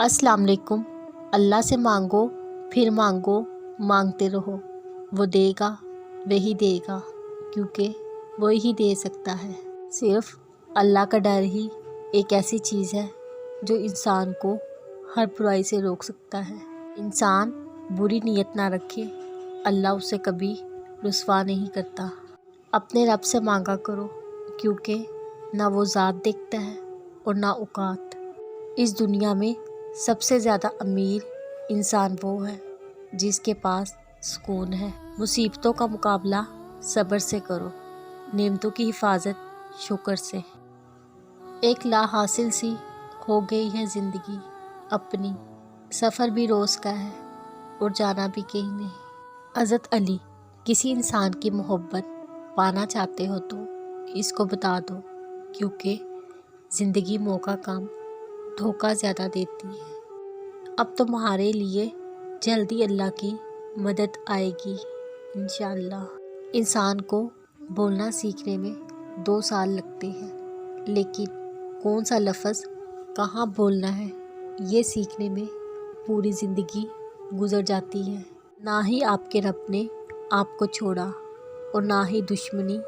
अस्सलाम वालेकुम। अल्लाह से मांगो, फिर मांगो, मांगते रहो। वो देगा, वही देगा, क्योंकि वो ही दे सकता है। सिर्फ अल्लाह का डर ही एक ऐसी चीज़ है जो इंसान को हर बुराई से रोक सकता है। इंसान बुरी नीयत ना रखे, अल्लाह उसे कभी रुस्वा नहीं करता। अपने रब से मांगा करो, क्योंकि ना वो ज़ात देखता है और ना औकात। इस दुनिया में सबसे ज़्यादा अमीर इंसान वो है जिसके पास सुकून है। मुसीबतों का मुकाबला सब्र से करो, नेमतों की हिफाजत शुक्र से। एक ला हासिल सी हो गई है ज़िंदगी अपनी, सफ़र भी रोज़ का है और जाना भी कहीं नहीं। हज़रत अली, किसी इंसान की मोहब्बत पाना चाहते हो तो इसको बता दो, क्योंकि ज़िंदगी मौका कम, धोखा ज़्यादा देती है। अब तुम्हारे लिए जल्दी अल्लाह की मदद आएगी इंशाअल्लाह। इंसान को बोलना सीखने में 2 साल लगते हैं, लेकिन कौन सा लफ्ज़ कहाँ बोलना है ये सीखने में पूरी ज़िंदगी गुजर जाती है। ना ही आपके रब ने आपको छोड़ा और ना ही दुश्मनी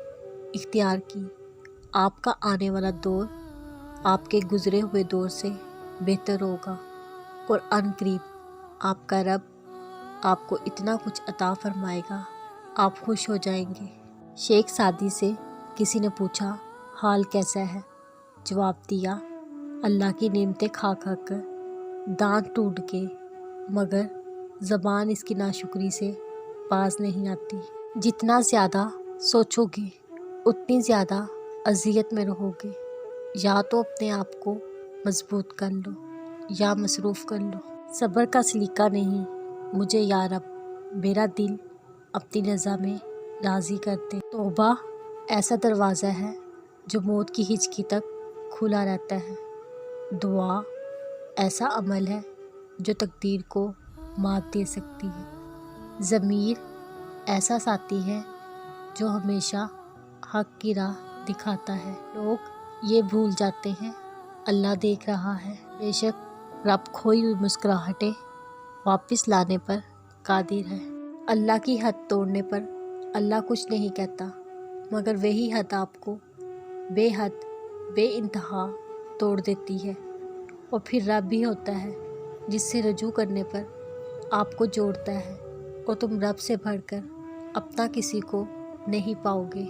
इख्तियार की। आपका आने वाला दौर आपके गुज़रे हुए दौर से बेहतर होगा और अनकरीब आपका रब आपको इतना कुछ अता फरमाएगा, आप खुश हो जाएंगे। शेख सादी से किसी ने पूछा, हाल कैसा है? जवाब दिया, अल्लाह की नेमतें खा खा कर दांत टूट गए, मगर ज़बान इसकी नाशुक्री से बाज नहीं आती। जितना ज़्यादा सोचोगे उतनी ज़्यादा अज़ियत में रहोगे। या तो अपने आप को मजबूत कर लो या मसरूफ़ कर लो। सब्र का सलीका नहीं मुझे या रब, मेरा दिल अपनी रज़ा में राज़ी कर दे। तौबा ऐसा दरवाज़ा है जो मौत की हिचकी तक खुला रहता है। दुआ ऐसा अमल है जो तकदीर को मात दे सकती है। ज़मीर ऐसा साथी है जो हमेशा हक़ की राह दिखाता है। लोग ये भूल जाते हैं अल्लाह देख रहा है। बेशक रब खोई हुई मुस्कुराहटें वापस लाने पर कादिर है। अल्लाह की हद तोड़ने पर अल्लाह कुछ नहीं कहता, मगर वही हद आपको बेहद बेइंतहा तोड़ देती है। और फिर रब भी होता है जिससे रजू करने पर आपको जोड़ता है, और तुम रब से बढ़कर अपना किसी को नहीं पाओगे।